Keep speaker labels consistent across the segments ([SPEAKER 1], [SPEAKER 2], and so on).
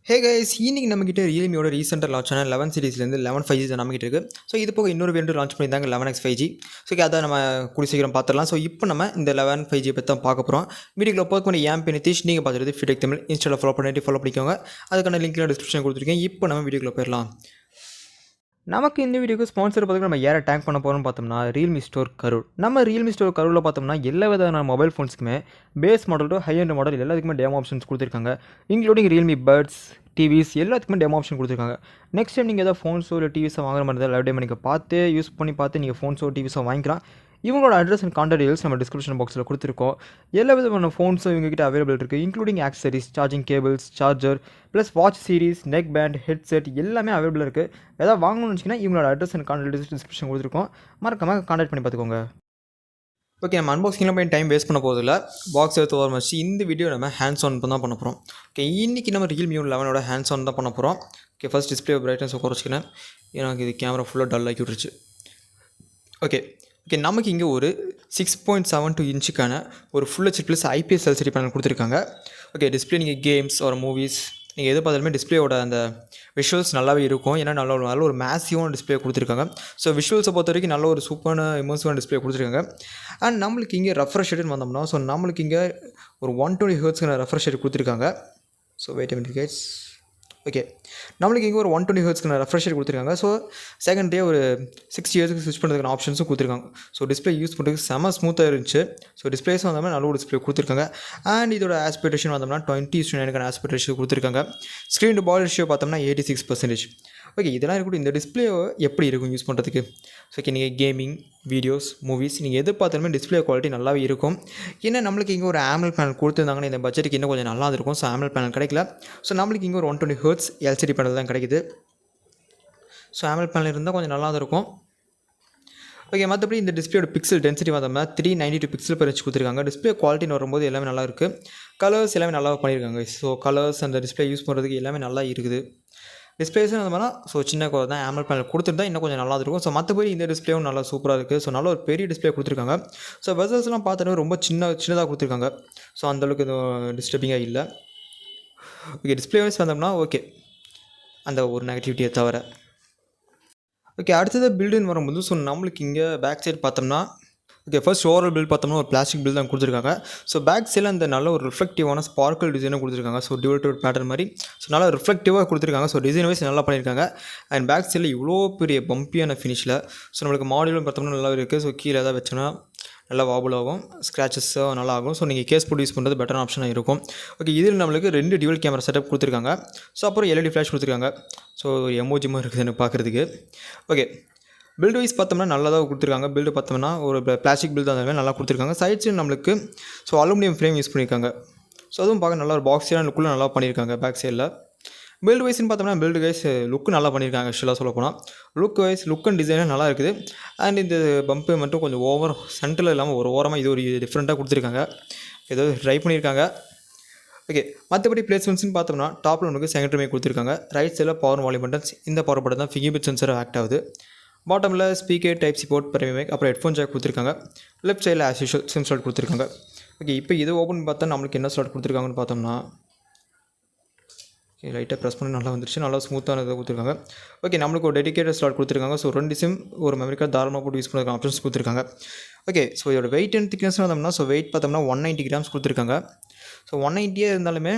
[SPEAKER 1] Hey guys, இன்னைக்கு நம்மகிட்ட ரியல்மியோட ரீசெண்டாக லான்ச் ஆன 11 சீரிஸ்லேருந்து 11 5G நம்மகிட்ட இருக்குது. ஸோ இது போக இன்னொரு வேண்டு லான்ச் பண்ணியிருந்தாங்க 11X 5G. ஸோ அதை நம்ம கூடி சீக்கிரம் பார்த்துடலாம். ஸோ இப்போ நம்ம இந்த 11 5G பற்றி தான் பார்க்க போகிறோம். வீடியோக்குள்ள போக என் பேர் நிதிஷ், நீங்கள் பார்த்துட்டு Fewtech Tamil இன்ஸ்டாவில் ஃபாலோ பண்ணிக்கோங்க. அதுக்கான லிங்க்ல டிஸ்கிரிப்ஷன் கொடுத்துருக்கேன். இப்போ நம்ம வீடியோக்குள்ள போயிடலாம். நமக்கு இந்த வீடியோக்கு ஸ்பான்சர் பார்த்திங்கன்னா நம்ம யாரை டேங்க் பண்ண போகிறோம்னு பார்த்தோம்னா Realme ஸ்டோர் கரூர். நம்ம Realme ஸ்டோர் கரூரில் பார்த்தோம்னா எல்லா விதமான மொபைல் ஃபோன்ஸுக்குமே base model to high and model எல்லாத்துக்குமே டெமோ ஆப்ஷன்ஸ் கொடுத்துருக்காங்க. இன்க்ளூடிங் Realme பட்ஸ், டிவிஸ் எல்லாத்துக்குமே டெமோ ஆப்ஷன் கொடுத்துருக்காங்க. நெக்ஸ்ட் டைம் நீங்கள் ஏதாவது ஃபோன்ஸோ இல்லை டிவிஸோ வாங்குற மாதிரி இருந்தால் லைவ் டேம் நீங்கள் பார்த்து யூஸ் பண்ணி பார்த்து நீங்கள் ஃபோன்ஸோ டிவிஸோ வாங்கிக்கலாம். இவங்களோட அட்ரஸ் அண்ட் கான்டாக்ட் டீடைல்ஸ் நம்ம டிஸ்கிரிப்ஷன் பாக்ஸில் கொடுத்துருக்கோம். எல்லா விதமான ஃபோன்ஸும் இவங்ககிட்ட அவைலபிள் இருக்குது. Including accessories, charging cables, charger plus watch series, neck band, headset எல்லாமே அவைலபிள் இருக்குது. ஏதாவது வாங்கணும்னு வச்சிங்கன்னா இவங்களோட address and contact details description கொடுத்துருக்கோம். மறக்காமல் கான்டாக்ட் பண்ணி பார்த்துக்கோங்க. ஓகே, நம்ம அன்பாக்சிங்கில் போய் டைம் வேஸ்ட் பண்ண போதில்லை. பாக்ஸ் எடுத்து ஓரம் வச்சு இந்த வீடியோ நம்ம ஹேண்ட்ஸ் ஆன் தான் பண்ண போகிறோம். ஓகே, இன்றைக்கி நம்ம Realme 11 ஹேண்ட்ஸ் ஆன் தான் பண்ண போகிறோம். ஓகே, ஃபஸ்ட் டிஸ்பிளே பிரைட்னஸ் குறைச்சிக்கிறேன். எனக்கு இது கேமரா ஃபுல்லாக டல் ஆக்கி விட்டுருச்சு. ஓகே, நமக்கு இங்கே ஒரு 6.72 இன்ச்சுக்கான ஒரு full HD plus IPS LCD panel கொடுத்துருக்காங்க. ஓகே, டிஸ்பிளே நீங்கள் கேம்ஸ் ஒரு மூவிஸ் நீங்கள் எது பார்த்தாலுமே டிஸ்பிளேயோட அந்த விஷுவல்ஸ் நல்லாவே இருக்கும். ஏன்னா நல்ல ஒரு மேசிவான டிஸ்பிளே கொடுத்துருக்காங்க. ஸோ விஷுவல்ஸை பொறுத்த வரைக்கும் நல்ல ஒரு சூப்பரான இமர்சிவான டிஸ்பிளே கொடுத்துருக்காங்க. அண்ட் நம்மளுக்கு இங்கே ரெஃப்ரெஷ் ரேட்னு வந்தோம்னா ஸோ நம்மளுக்கு இங்கே ஒரு 120 ஹெர்ட்ஸ்க்கான ரெஃப்ரெஷ் ரேட் கொடுத்துருக்காங்க. So wait minute guys. Okay, நம்மளுக்கு இங்கே ஒரு 120 ஹெர்ட்ஸ்க்கான ரெஃப்ரெஷ் ரேட் கொடுத்துருக்காங்க. ஸோ செகண்ட் டே ஒரு 60 இயர்ஸ்க்கு ஸ்விட்ச் பண்ணுறதுக்கான ஆப்ஷன்ஸும் கொடுத்துருக்காங்க. ஸோ டிஸ்பிளே யூஸ் பண்ணுறதுக்கு செம ஸ்மூத்தாக இருந்துச்சு. ஸோ டிஸ்பிளேஸ் வந்தோம்னா நல்ல ஒரு டிஸ்பிளே கொடுத்துருக்காங்க. அண்ட் இதோட ஆஸ்பெக்ட் வந்தோம்னா 20:9 ஆஸ்பெக்ட் ரேஷியோ கொடுத்துருக்காங்க. ஸ்க்ரீன் டு பாடி ரேஷியோ பார்த்தோம்னா 86%. ஓகே, இதெல்லாம் இருக்கட்டும். இந்த டிஸ்பிளே எப்படி இருக்கும் யூஸ் பண்ணுறதுக்கு? ஸோ ஓகே, நீங்கள் கேமிங், வீடியோஸ், மூவிஸ் நீங்கள் எது பார்த்தாலுமே டிஸ்பிளே குவாலிட்டி நல்லாவே இருக்கும். ஏன்னா நம்மளுக்கு இங்கே ஒரு AMOLED பேனல் கொடுத்துருந்தாங்கன்னா இந்த பட்ஜெட்டுக்கு இன்னும் கொஞ்சம் நல்லா இருக்கும். ஸோ AMOLED பேனல் கிடைக்கல. ஸோ நம்மளுக்கு இங்கே ஒரு 120 ஹெர்ட்ஸ் எல்சிடி பேனல் தான் கிடைக்குது. ஸோ AMOLED பேனல் இருந்தால் கொஞ்சம் நல்லா இருக்கும். ஓகே, மற்றபடி இந்த டிஸ்பிளேயோட பிக்சல் டென்சிட்டி பார்த்தோம்னா 392 பிக்சல் per inch கொடுத்துருக்காங்க. டிஸ்பிளே குவாலிட்டின்னு வரும்போது எல்லாமே நல்லா இருக்குது. கலர்ஸ் எல்லாமே நல்லா பண்ணியிருக்காங்க. ஸோ கலர்ஸ் அந்த டிஸ்பிளே யூஸ் பண்ணுறதுக்கு எல்லாமே நல்லா இருக்குது. டிஸ்பிளேஸும் அந்த மாதிரினா ஸோ சின்ன தான் AMOLED பேனல் கொடுத்துருந்தா இன்னும் கொஞ்சம் நல்லா இருக்கும். ஸோ மற்றபடி இந்த டிஸ்பிளேவும் நல்லா சூப்பராக இருக்குது. ஸோ நல்ல ஒரு பெரிய டிஸ்பிளே கொடுத்துருக்காங்க. ஸோ வெசல்ஸ்லாம் பார்த்தோன்னா ரொம்ப சின்னதாக கொடுத்துருக்காங்க. ஸோ அந்தளவுக்கு எதுவும் டிஸ்டர்பிங்காக இல்லை. ஓகே, டிஸ்பிளே வைஸ் வந்தோம்னா ஓகே, அந்த ஒரு நெகட்டிவிட்டியை தவிர. ஓகே, அடுத்தது பில்டுன்னு வரும்போது ஸோ நம்மளுக்கு இங்கே பேக் சைடு பார்த்தோம்னா ஓகே, ஃபர்ஸ்ட் ஓவரால் பில் பார்த்தோம்னா ஒரு பிளாஸ்டிக் பில் தான் கொடுத்துருக்காங்க. ஸோ பேக் சைடில் அந்த நல்ல ஒரு ரிஃப்ளெக்டிவான ஸ்பார்க்கல் டிசைனும் கொடுத்துருக்காங்க. ஸோ டியூல் பேட்டர்ன் மாதிரி ஸோ நல்லா ரிஃப்ளெக்டிவாக கொடுத்துருக்காங்க. ஸோ டிசைன் வைஸ் நல்லா பண்ணியிருக்காங்க. அண்ட் பேக் சைடில் இவ்வளோ பெரிய பம்பியான ஃபினிஷில் ஸோ நம்மளுக்கு மாடியூலும் பார்த்தோம்னா நல்லா இருக்குது. ஸோ கீழே ஏதாவது வச்சோன்னா நல்லா வாபுல் ஆகும், ஸ்க்ராச்சஸும் நல்லா ஆகும். ஸோ நீங்கள் கேஸ் போட்டு யூஸ் பண்ணுறது பெட்டரான ஆப்ஷனாக இருக்கும். ஓகே, இதில் நம்மளுக்கு 2 டியூவல் கேமரா செட்டப் கொடுத்துருக்காங்க. ஸோ அப்புறம் LED ஃப்ளாஷ் கொடுத்துருக்காங்க. ஸோ ஒரு எமோஜிமாக இருக்குது எனக்கு பார்க்குறதுக்கு. ஓகே, பில்டு வைஸ் பார்த்தோம்னா நல்லா தான் கொடுத்துருக்காங்க. பில்டு பார்த்தோம்னா ஒரு பிளாஸ்டிக் பில்டு தான் நல்லா கொடுத்துருக்காங்க. சைட்ஸு நம்மளுக்கு ஸோ அலுமினியம் ஃப்ரேம் யூஸ் பண்ணியிருக்காங்க. ஸோ அதுவும் பார்க்க நல்லா ஒரு பாக்ஸியாக லுக்குள்ளே நல்லா பண்ணியிருக்காங்க பேக் சைடில். பில்டு வைஸ்ன்னு பார்த்தோம்னா பில்டு வைஸ் லுக்கு நல்லா பண்ணியிருக்காங்க. ஆக்சுவலாக சொல்ல போனால் லுக் அண்ட் டிசைனும் நல்லா இருக்குது. அண்ட் இந்த பம்பு மட்டும் கொஞ்சம் ஓவர் சென்டரில் இல்லாமல் ஒரு ஓரமாக இது ஒரு டிஃப்ரெண்ட்டாக கொடுத்துருக்காங்க. ஏதோ ட்ரை பண்ணியிருக்காங்க. ஓகே, மற்றபடி பிளேஸ்மெண்ட்ஸ்னு பார்த்தோம்னா டாப்பில் நமக்கு செகண்டரி கொடுத்துருக்காங்க. ரைட் சைடில் பவர் வால்யூம் பட்டன்ஸ், இந்த பவர் பட்டன் தான் ஃபிங்கர் பிரிண்ட் சென்சர் ஆக்ட் ஆகுது. பாட்டமில் ஸ்பீக்கர் டைப் சி போர்ட் பெரிய மைக், அப்புறம் ஹெட்ஃபோன் ஜாக் கொடுத்துருக்காங்க. லெஃப்ட் சைடில் ஆஸ் யூஷுவல் சிம் ஸ்லாட் கொடுத்துருக்காங்க. ஓகே, இப்போ இது ஓப்பன் பார்த்தா நம்மளுக்கு என்ன ஸ்லாட் கொடுத்துருக்காங்கன்னு பார்த்தோம்னா ஓகே, லைட்டாக ப்ரெஸ் பண்ணி நல்லா வந்துருச்சு. நல்லா ஸ்மூத்தான இதை கொடுத்துருக்காங்க. ஓகே, நம்மளுக்கு ஒரு டெடிகேட்டட் ஸ்லாட் கொடுத்துருக்காங்க. ஸோ 2 சிம் ஒரு மெமரி கார்டு தாராளமாக போட்டு யூஸ் பண்ணுற ஆப்ஷன்ஸ் கொடுத்துருக்காங்க. ஓகே, ஸோ இதோட வெயிட் அண்ட் திக்னஸ் வந்தோம்னா ஸோ வெயிட் பார்த்தோம்னா 190 கிராம்ஸ் கொடுத்துருக்காங்க. ஸோ 190 இருந்தாலுமே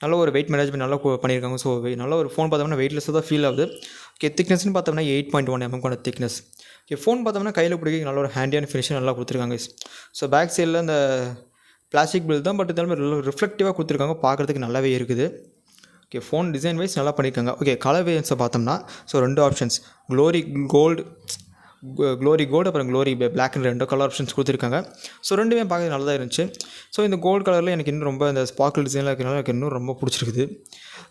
[SPEAKER 1] நல்ல ஒரு வெயிட் மேனேஜ்மெண்ட் நல்லா பண்ணியிருக்காங்க. ஸோ நல்ல ஒரு ஃபோன் பார்த்தோம்னா வெயிட்லெஸ்ஸாக தான் ஃபீல் ஆகுது. ஓகே, திக்னஸ்னு பார்த்தோம்னா 8.1 mm கொண்ட திக்னஸ். ஓகே, ஃபோன் பார்த்தோம்னா கையில் பிடிக்க நல்ல ஒரு ஹேண்டியான ஃபினிஷன் நல்லா கொடுத்துருக்காங்க. ஸோ பேக் சைடில் அந்த பிளாஸ்டிக் பில் தான், பட் இருந்தாலும் ரிஃப்ளெக்டிவாக கொடுத்துருக்காங்க. பார்க்குறதுக்கு நல்லாவே இருக்குது. ஓகே, ஃபோன் டிசைன் வைஸ் நல்லா பண்ணியிருக்காங்க. ஓகே, கலர் வேரியன்ஸை பார்த்தோம்னா ஸோ 2 ஆப்ஷன்ஸ் க்ளோரி கோல்டு அப்புறம் glory black and 2 colour options கொடுத்துருக்காங்க. ஸோ ரெண்டுமே பார்க்க நல்லா தான் இருந்துச்சு. ஸோ இந்த கோல்டு கலரில் எனக்கு இன்னும் ரொம்ப இந்த ஸ்பார்க்கிள் டிசைனில் இருக்கிறனால எனக்கு இன்னும் ரொம்ப பிடிச்சிருக்குது.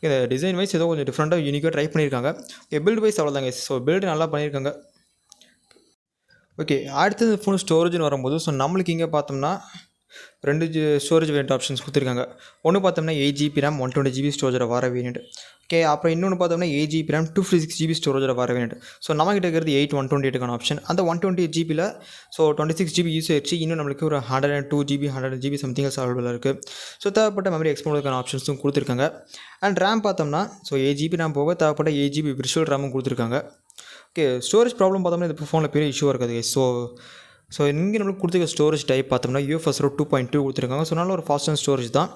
[SPEAKER 1] இந்த டிசைன் வைஸ் ஏதோ கொஞ்சம் டிஃப்ரெண்ட்டாக யூனிக்காக ட்ரை பண்ணியிருக்காங்க. பில்டு வைஸ் அவ்வளோதாங்க. ஸோ பில்டு நல்லா பண்ணியிருக்காங்க. ஓகே, அடுத்தது ஃபோன் ஸ்டோரேஜ்னு வரும்போது ஸோ நம்மளுக்கு இங்கே பார்த்தோம்னா ரெண்டு ஸ்டோரேஜ் வேரியண்ட் ஆப்ஷன்ஸ் கொடுத்துருக்காங்க. ஒன்று பார்த்தோம்னா 8GB RAM 120GB ஸ்டோரேஜோட வர வேரியண்ட். ஓகே, அப்புறம் இன்னொன்று பார்த்தோம்னா 8GB RAM 256GB ஸ்டோரேஜோட வர வேரியண்ட். ஸோ நம்மகிட்ட இருக்கிறது 128க்கான ஆப்ஷன். அந்த 128GBயில் ஸோ 26GB யூஸ் ஆயிடுச்சு. இன்னும் நம்மளுக்கு ஒரு 102GB 100GB சம்திங் அவைலபிளாக இருக்குது. ஸோ தேவைப்பட்ட மெமரி எக்ஸ்போர்டுக்கான ஆப்ஷன்ஸும் கொடுத்துருக்காங்க. அண்ட் ரேம் பார்த்தோம்னா ஸோ 8GB RAM போக தேவைப்பட்ட 8GB விர்ச்சுவல் ரேமும் கொடுத்துருக்காங்க. ஓகே, ஸ்டோரேஜ் ப்ராப்ளம் பார்த்தோம்னா இந்த ஃபோனில் பெரிய இஷ்யூவாக இருக்காது. ஸோ இங்கே நம்மளுக்கு கொடுத்துருக்க ஸ்டோரேஜ் டைப் பார்த்தோம்னா UFS 2.2 கொடுத்துருக்காங்க. ஸோ நல்ல ஒரு ஃபாஸ்ட் அண்ட் ஸ்டோரேஜ் தான்.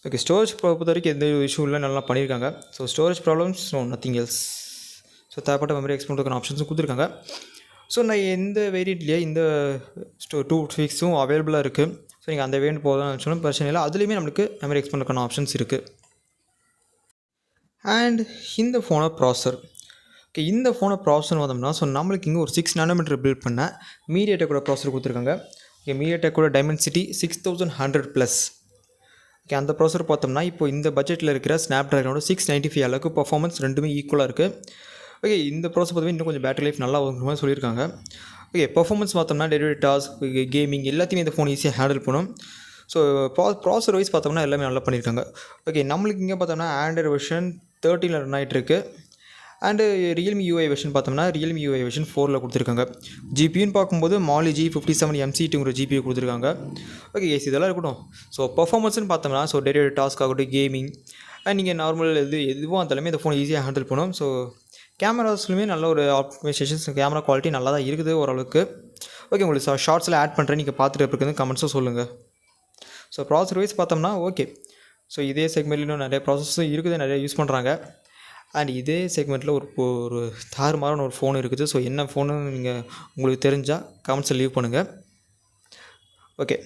[SPEAKER 1] ஓகே, ஸ்டோரேஜ் பொறுத்த வரைக்கும் எந்த இஷ்யூ இல்லை, நல்லா பண்ணியிருக்காங்க. So storage problems nothing else. So தேவைப்பட்ட மெமரி எக்ஸ்போர்டுக்கான ஆப்ஷன்ஸும் கொடுத்துருக்காங்க. ஸோ நான் எந்த வேரியண்ட்லேயே இந்த 2 ஃபிக்ஸும் அவைலபிளாக இருக்குது. ஸோ நீங்கள் அந்த வேரியண்ட் போதும்னு சொன்னால் பிரச்சனை இல்லை. அதுலேயுமே நம்மளுக்கு மெமரி எக்ஸ்போர்டுக்கான ஆப்ஷன்ஸ் இருக்குது. அண்ட் இந்த ஃபோனை ப்ராசர். ஓகே, இந்த ஃபோனை ப்ராசர் வந்தோம்னா ஸோ நம்மளுக்கு இங்கே ஒரு 6nm பில்ட் பண்ண மீடியாடெக்கோட ப்ராசர் கொடுத்துருக்காங்க. Okay, மீடியாடெக்கோட Dimensity 6100+. ஓகே, அந்த ப்ராசர் பார்த்தோம்னா இப்போ இந்த பட்ஜெட்டில் இருக்கிற ஸ்னாப்ட்ராகனோட 695 அளவுக்கு பர்ஃபார்மன்ஸ் ரெண்டுமே ஈக்குவலாக இருக்குது. ஓகே, இந்த ப்ராசர் பார்த்தீங்கன்னா இன்னும் கொஞ்சம் பேட்டரி லைஃப் நல்லா வருங்கிற மாதிரி சொல்லியிருக்காங்க. ஓகே, பர்ஃபார்மன்ஸ் பார்த்தோம்னா டெலிவரி டாஸ்க் கேமிங் எல்லாத்தையுமே இந்த ஃபோன் ஈஸியாக ஹேண்டில் பண்ணும். ஸோ ப்ராசர் வைஸ் பார்த்தோம்னா எல்லாமே நல்லா பண்ணியிருக்காங்க. ஓகே, நம்மளுக்கு இங்கே பார்த்தோம்னா ஆண்ட்ராய்டு வெர்ஷன் 13 ரன் ஆகிட்டு இருக்குது. அண்டு Realme UI வெர்ஷன் பார்த்தோம்னா Realme UI வெர்ஷன் 4 கொடுத்துருக்காங்க. ஜிபியூன்னு பார்க்கும்போது Mali G57MCTங்கிற ஜிபியூ கொடுத்துருக்காங்க. ஓகே கேஸ், இதெல்லாம் இருக்கட்டும். ஸோ பர்ஃபார்மன்ஸ்னு பார்த்தோம்னா ஸோ டெய்லி டாஸ்க் ஆகட்டும், கேமிங் அண்ட் நீங்கள் நார்மல் எதுவும் இருந்தாலுமே இந்த ஃபோன் ஈஸியாக ஹேண்டில் பண்ணும். ஸோ கேமராஸ்லையுமே நல்ல ஒரு ஆப்டிமைசேஷன்ஸ், கேமரா குவாலிட்டி நல்லா தான் இருக்குது ஓரளவுக்கு. ஓகே, உங்களுக்கு ஷார்ட்ஸில் ஆட் பண்ணுறேன், நீங்கள் பார்த்துட்டு இருக்குது கமெண்ட்ஸும் சொல்லுங்கள். ஸோ ப்ராசர் வைஸ் பார்த்தோம்னா ஓகே. ஸோ இதே செக்மெண்ட்லையும் நிறைய ப்ராசஸும் இருக்குது, நிறைய யூஸ் பண்ணுறாங்க. அண்ட் இதே செக்மெண்ட்டில் ஒரு தாறுமாறான ஒரு ஃபோன் இருக்குது. ஸோ என்ன ஃபோனு நீங்கள் உங்களுக்கு தெரிஞ்சால் கமெண்ட்ஸில் லீவ் பண்ணுங்கள். ஓகே,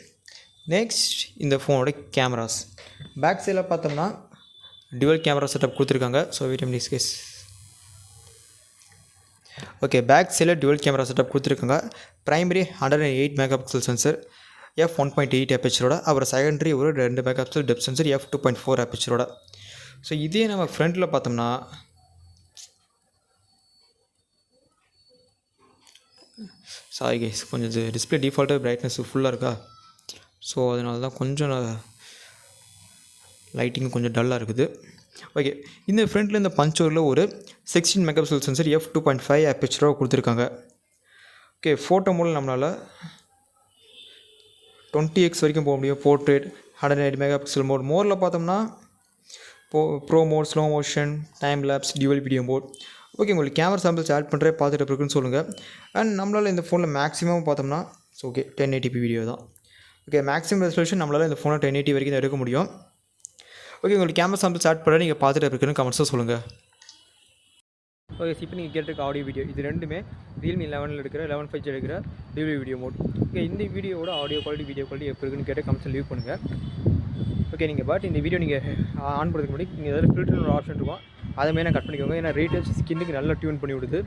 [SPEAKER 1] நெக்ஸ்ட் இந்த ஃபோனோட கேமராஸ். பேக் சைடில் பார்த்தோம்னா டுவல் கேமரா செட்டப் கொடுத்துருக்காங்க. So wait minutes guys. Okay, back சைடில் டுவல் கேமரா செட்டப் கொடுத்துருக்காங்க. Primary 108 MP sensor f1.8 aperture, அப்புறம் செகண்டரி ஒரு 2 MP depth sensor f2.4 aperture. So இதே நம்ம ஃப்ரண்ட்டில் பார்த்தோம்னா சாரி கைஸ், கொஞ்சம் டிஸ்பிளே டிஃபால்ட்டாக பிரைட்னஸ் ஃபுல்லாக இருக்கா. ஸோ அதனால தான் கொஞ்சம் லைட்டிங் கொஞ்சம் டல்லாக இருக்குது. ஓகே, இந்த ஃப்ரண்ட்டில் இந்த பஞ்சோரில் ஒரு 16 MP சென்சர் f2.5 aperture கொடுத்துருக்காங்க. ஓகே, ஃபோட்டோ மோடில் நம்மளால் 20x வரைக்கும் போக முடியும். போர்ட்ரேட் 108 MP மோடில் பார்த்தோம்னா pro mode, slow motion, time lapse, dual video mode. Okay, உங்களுக்கு கேமரா சாம்பிள்ஸ் ஆட் பண்ணுறே பார்த்துட்டு இருக்குன்னு சொல்லுங்கள். அண்ட் நம்மளால் இந்த ஃபோனில் மேக்ஸிமம் பார்த்தோம்னா ஓகே 1080p வீடியோ தான். ஓகே, மேக்ஸிமம் ரெசல்யூஷன் நம்மளால் இந்த ஃபோனை 1080 வரைக்கும் தான் எடுக்க முடியும். ஓகே, உங்களுக்கு கேமரா சாம்பிள்ஸ் ஆட் பண்ண நீங்கள் பார்த்துட்டு இருக்குன்னு கமெண்ட்ஸாக சொல்லுங்கள். ஓகே, இப்போ நீங்கள் கேட்டிருக்க ஆடியோ வீடியோ இது ரெண்டுமே Realme 11 எடுக்கிற 11 5G எடுக்கிற டியூவல் வீடியோ மோட். ஓகே, இந்த வீடியோவோட ஆடியோ குவாலிட்டி வீடியோ குவாலிட்டி எப்படி இருக்குன்னு கேட்டு கமெண்ட்ஸில் லீவ் பண்ணுங்கள். ஓகே, நீங்கள் இந்த வீடியோ நீங்கள் ஆன் பண்ணுறதுக்கு முன்னாடி நீங்கள் ஏதாவது ஃபில்டர்னு ஒரு ஆப்ஷன் இருக்கும், அதை மாரி கட் பண்ணிக்கோங்க. ஏன்னா ரேட்டேஜ் ஸ்கின்னுக்கு நல்லா டியூன் பண்ணி விடுது.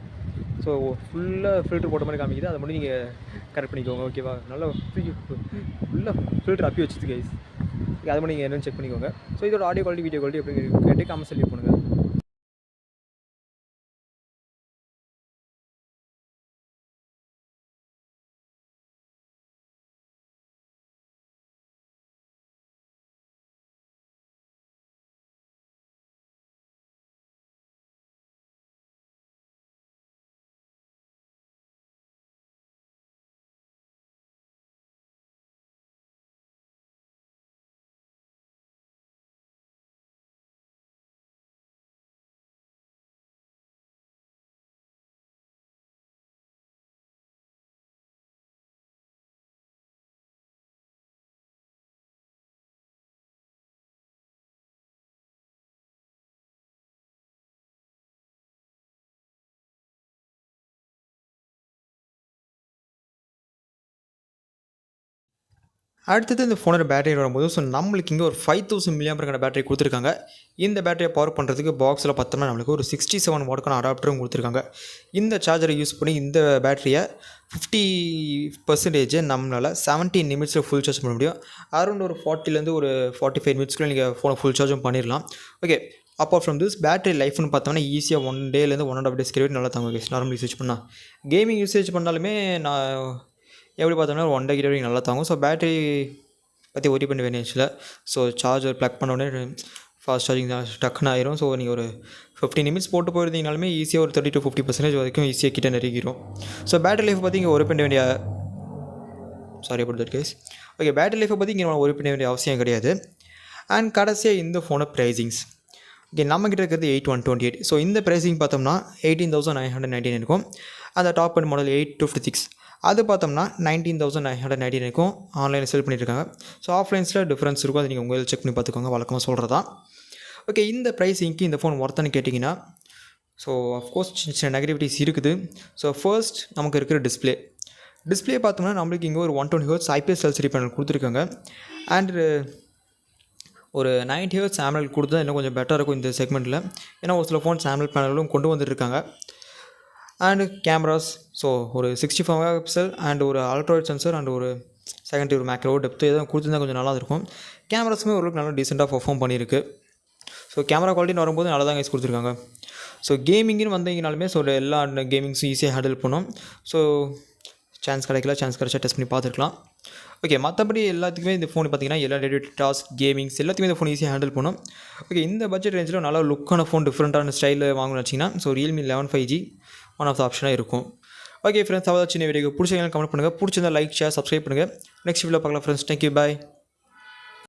[SPEAKER 1] ஸோ ஃபுல்லாக ஃபில்டர் போட்ட மாதிரி காமிக்குது, அதை மட்டும் நீங்கள் கரெக்ட் பண்ணிக்கோங்க. ஓகேவா, நல்லா ஃபுல்லாக ஃபில்டர் அப்பி வச்சுது கைஸ். அதை மட்டும் நீங்கள் என்னென்னு செக் பண்ணிக்கோங்க. ஸோ இதோட ஆடியோ குவாலிட்டி வீடியோ குவாலிட்டி எப்படின்னு கேட்டு கமெண்ட்ஸில் லீவ் பண்ணுங்கள். அடுத்தது இந்த ஃபோனோட பேட்டரி வரும்போது ஸோ நம்மளுக்கு இங்கே ஒரு 5000 mAh பேட்டரி கொடுத்துருக்காங்க. இந்த பேட்டரியை பவர் பண்ணுறதுக்கு பாக்ஸில் பார்த்தோம்னா நம்மளுக்கு ஒரு 67 வாட்க்கான அடாப்டரும் கொடுத்துருக்காங்க. இந்த சார்ஜரை யூஸ் பண்ணி இந்த பேட்டரியை 50% நம்மளால் 17 நிமிட்ஸில் ஃபுல் சார்ஜ் பண்ண முடியும். அரௌண்ட் ஒரு 40லேருந்து ஒரு 45 மினிட்ஸ்க்குள்ளே நீங்கள் ஃபோனை ஃபுல் சார்ஜும் பண்ணிடலாம். Okay, apart from this battery லைஃப்னு பார்த்தோம்னா ஈஸியாக 1 டேலேருந்து 1.5 days நல்லா தாங்க நார்மல் யூசேஜ் பண்ணால். கேமிங் யூசேஜ் பண்ணாலுமே நான் எப்படி பார்த்தோம்னா ஒரு 1.5 கிலோ வரைக்கும் நல்லா தாங்கும். ஸோ பேட்டரி பற்றி ஒரி பண்ண வேண்டிய இல்லை. ஸோ சார்ஜர் ப்ளக் பண்ண உடனே ஃபாஸ்ட் சார்ஜிங் தான் டக்குன்னு ஆயிரும். ஸோ நீங்கள் ஒரு 15 நிமிட்ஸ் போட்டு போயிருந்தீங்கனாலுமே ஈஸியாக ஒரு 30 to 50% வரைக்கும் ஈஸியாக கிட்ட நெருங்கிடும். ஸோ பேட்டரி லைஃப் பற்றி இங்கே ஒரி பண்ண வேண்டிய கேஸ். ஓகே, பேட்டரி லைஃப்பை பற்றி இங்கே நம்ம ஒரி பண்ண வேண்டிய அவசியம் கிடையாது. அண்ட் கடைசியாக இந்த ஃபோனை ப்ரைஸிங்ஸ். ஓகே, நம்மக்கிட்ட இருக்கிறது 8128. ஸோ இந்த ப்ரைஸிங் பார்த்தோம்னா 18,999 இருக்கும். அந்த டாப் அண்ட் மாடல் 856 அது பார்த்தோம்னா 19,999 இருக்கும். ஆன்லைனில் செல் பண்ணியிருக்காங்க. ஸோ ஆஃப்லைன்ஸில் டிஃப்ரென்ஸ் இருக்கும். அது நீங்கள் உங்கள் செக் பண்ணி பார்த்துக்கோங்க, வழக்கமாக சொல்கிறதா. ஓகே, இந்த ப்ரைஸிங்க்கு இந்த ஃபோன் ஒர்த்தானு கேட்டிங்கன்னா, ஸோ அஃப்கோர்ஸ் சின்ன சின்ன நெகட்டிவிட்டிஸ் இருக்குது. ஸோ ஃபர்ஸ்ட் நமக்கு இருக்கிற டிஸ்பிளே பார்த்தோம்னா நம்மளுக்கு இங்கே ஒரு 120 Hz IPS LCD பேனல் கொடுத்துருக்காங்க. அண்டு ஒரு 90 Hz AMOLED கொடுத்தா இன்னும் கொஞ்சம் பெட்டராக இருக்கும் இந்த செக்மெண்ட்டில். ஏன்னா ஒரு சில ஃபோன்ஸ் AMOLED பேனலும் கொண்டு வந்துட்டுருக்காங்க. அண்டு கேமராஸ், ஸோ ஒரு 64 MP அண்ட் ஒரு அல்ட்ராவைட் சென்சர் அண்ட் ஒரு செகண்டரி ஒரு மேக்ரோ டெப்த்து எதுவும் கொடுத்துருந்தா கொஞ்சம் நல்லா இருக்கும். கேமராஸுமே ஓரளவுக்கு நல்லா டீசெண்டாக பர்ஃபார்ம் பண்ணியிருக்கு. ஸோ கேமரா குவாலிட்டின்னு வரும்போது நல்லா தான் கைஸ் கொடுத்துருக்காங்க. ஸோ கேமிங்னு வந்தீங்கனாலுமே ஸோ எல்லா கேமிங்ஸும் ஈஸியாக ஹேண்டில் பண்ணும். ஸோ சான்ஸ் கிடைச்சா டெஸ்ட் பண்ணி பார்த்துருக்கலாம். ஓகே, மற்றபடி எல்லாத்துக்குமே இந்த ஃபோன் பார்த்தீங்கன்னா எல்லா டேட்டா டாஸ்க் கேமிங்ஸ் எல்லாத்துக்குமே இந்த ஃபோன் ஈஸியாக ஹேண்டில் பண்ணும். ஓகே, இந்த பட்ஜெட் ரேஞ்சில் நல்லா லுக்கான ஃபோன் டிஃப்ரெண்ட்டான ஸ்டைலில் வாங்கணும்னு வச்சிங்கன்னா so Realme 11 5G one of the ஆப்ஷனாக இருக்கும். ஓகே ஃப்ரெண்ட்ஸ், அவ்வளோ சின்ன வீடியோ பிடிச்சிங்கன்னா கமெண்ட் பண்ணுங்கள். பிடிச்சிருந்தா லைக், ஷேர், சப்ஸ்கிரைப் பண்ணுங்கள். நெக்ஸ்ட் வீடியோ பார்க்கலாம் ஃப்ரெண்ட்ஸ். தேங்க்யூ, பாய்.